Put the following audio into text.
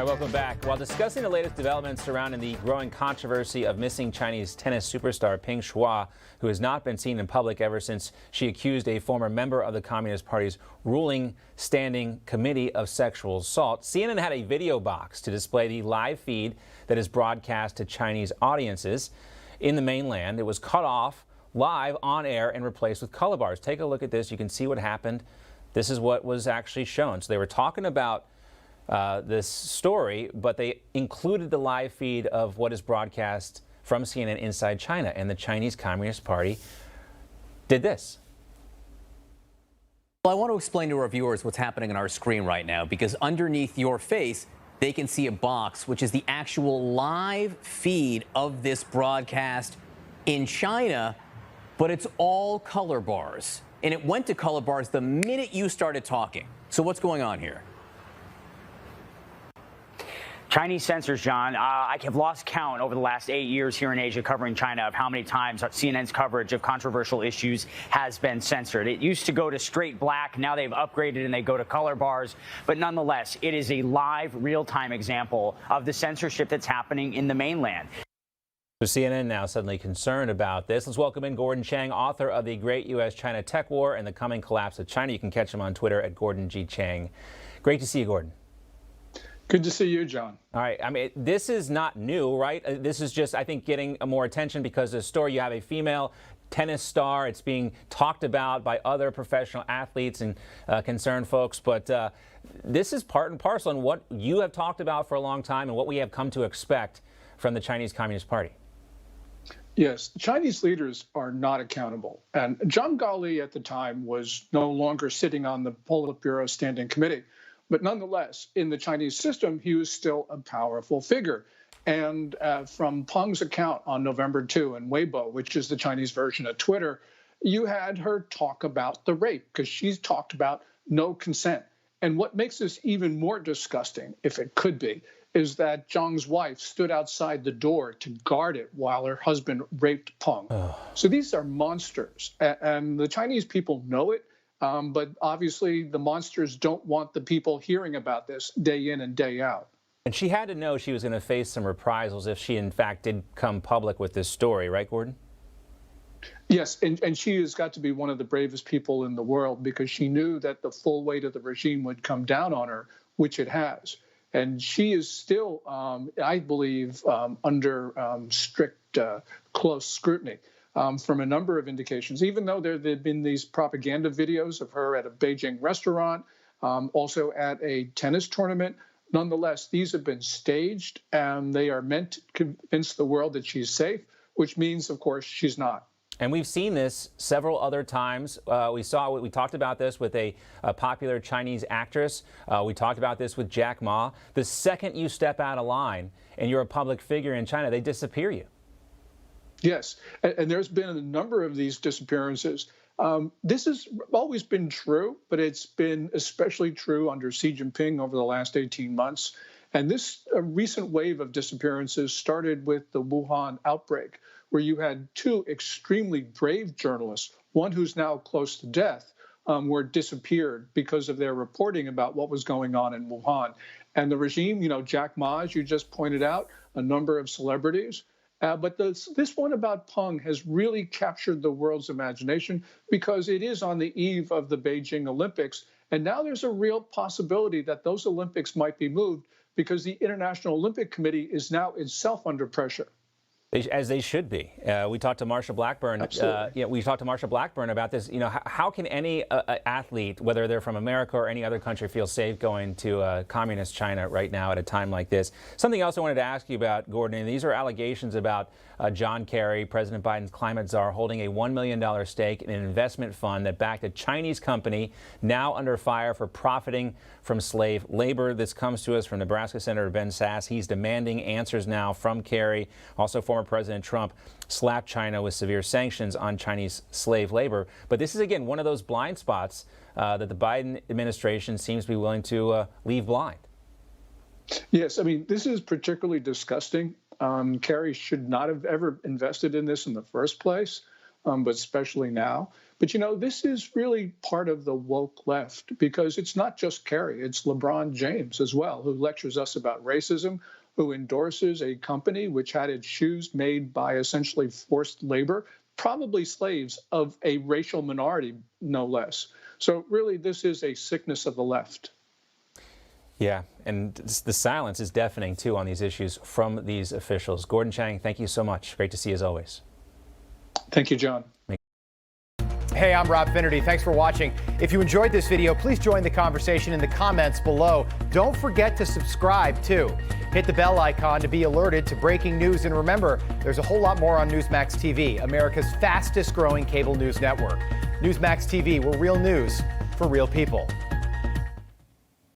welcome back. While discussing the latest developments surrounding the growing controversy of missing Chinese tennis superstar Peng Shuai, who has not been seen in public ever since she accused a former member of the Communist Party's ruling standing committee of sexual assault, CNN had a video box to display the live feed that is broadcast to Chinese audiences in the mainland. It was cut off live on air and replaced with color bars. Take a look at this. You can see what happened. This is what was actually shown. So they were talking about this story, but they included the live feed of what is broadcast from CNN inside China, and the Chinese Communist Party did this. Well, I want to explain to our viewers what's happening on our screen right now, because underneath your face, they can see a box, which is the actual live feed of this broadcast in China, but it's all color bars. And it went to color bars the minute you started talking. So what's going on here? Chinese censors, John. I have lost count over the last 8 years here in Asia covering China of how many times CNN's coverage of controversial issues has been censored. It used to go to straight black. Now they've upgraded and they go to color bars. But nonetheless, it is a live, real-time example of the censorship that's happening in the mainland. So CNN now suddenly concerned about this. Let's welcome in Gordon Chang, author of The Great U.S.-China Tech War and the Coming Collapse of China. You can catch him on Twitter at Gordon G. Chang. Great to see you, Gordon. Good to see you, John. All right. I mean, this is not new, right? This is just, I think, getting more attention because the story, you have a female tennis star. It's being talked about by other professional athletes and concerned folks. But this is part and parcel in what you have talked about for a long time and what we have come to expect from the Chinese Communist Party. Yes, Chinese leaders are not accountable. And Zhang Gaoli at the time was no longer sitting on the Politburo Standing Committee. But nonetheless, in the Chinese system, he was still a powerful figure. And from Peng's account on November 2 and Weibo, which is the Chinese version of Twitter, you had her talk about the rape because she's talked about no consent. And what makes this even more disgusting, if it could be, is that Zhang's wife stood outside the door to guard it while her husband raped Peng. So these are monsters. And the Chinese people know it. But obviously, the monsters don't want the people hearing about this day in and day out. And she had to know she was going to face some reprisals if she, in fact, did come public with this story, right, Gordon? Yes, and she has got to be one of the bravest people in the world because she knew that the full weight of the regime would come down on her, which it has. And she is still, I believe, under strict, close scrutiny. From a number of indications, even though there have been these propaganda videos of her at a Beijing restaurant, also at a tennis tournament. Nonetheless, these have been staged and they are meant to convince the world that she's safe, which means, of course, she's not. And we've seen this several other times. We talked about this with a popular Chinese actress. We talked about this with Jack Ma. The second you step out of line and you're a public figure in China, they disappear you. Yes, and there's been a number of these disappearances. This has always been true, but it's been especially true under Xi Jinping over the last 18 months. And this recent wave of disappearances started with the Wuhan outbreak, where you had two extremely brave journalists, one who's now close to death, were disappeared because of their reporting about what was going on in Wuhan. And the regime, Jack Ma, as you just pointed out, a number of celebrities. But this one about Peng has really captured the world's imagination because it is on the eve of the Beijing Olympics. And now there's a real possibility that those Olympics might be moved because the International Olympic Committee is now itself under pressure. As they should be. We talked to Marsha Blackburn. We talked to Marsha Blackburn about this. How can any athlete, whether they're from America or any other country, feel safe going to communist China right now at a time like this? Something else I wanted to ask you about, Gordon, and these are allegations about John Kerry, President Biden's climate czar, holding a $1 million stake in an investment fund that backed a Chinese company now under fire for profiting from slave labor. This comes to us from Nebraska Senator Ben Sasse. He's demanding answers now from Kerry. Also, former President Trump slapped China with severe sanctions on Chinese slave labor. But this is, again, one of those blind spots that the Biden administration seems to be willing to leave blind. Yes, I mean, this is particularly disgusting. Kerry should not have ever invested in this in the first place. but especially now. But, this is really part of the woke left, because it's not just Kerry, it's LeBron James as well, who lectures us about racism, who endorses a company which had its shoes made by essentially forced labor, probably slaves of a racial minority, no less. So really, this is a sickness of the left. Yeah, and the silence is deafening, too, on these issues from these officials. Gordon Chang, thank you so much. Great to see you as always. Thank you, John. Hey, I'm Rob Finnerty. Thanks for watching. If you enjoyed this video, please join the conversation in the comments below. Don't forget to subscribe, too. Hit the bell icon to be alerted to breaking news. And remember, there's a whole lot more on Newsmax TV, America's fastest growing cable news network. Newsmax TV, we're real news for real people.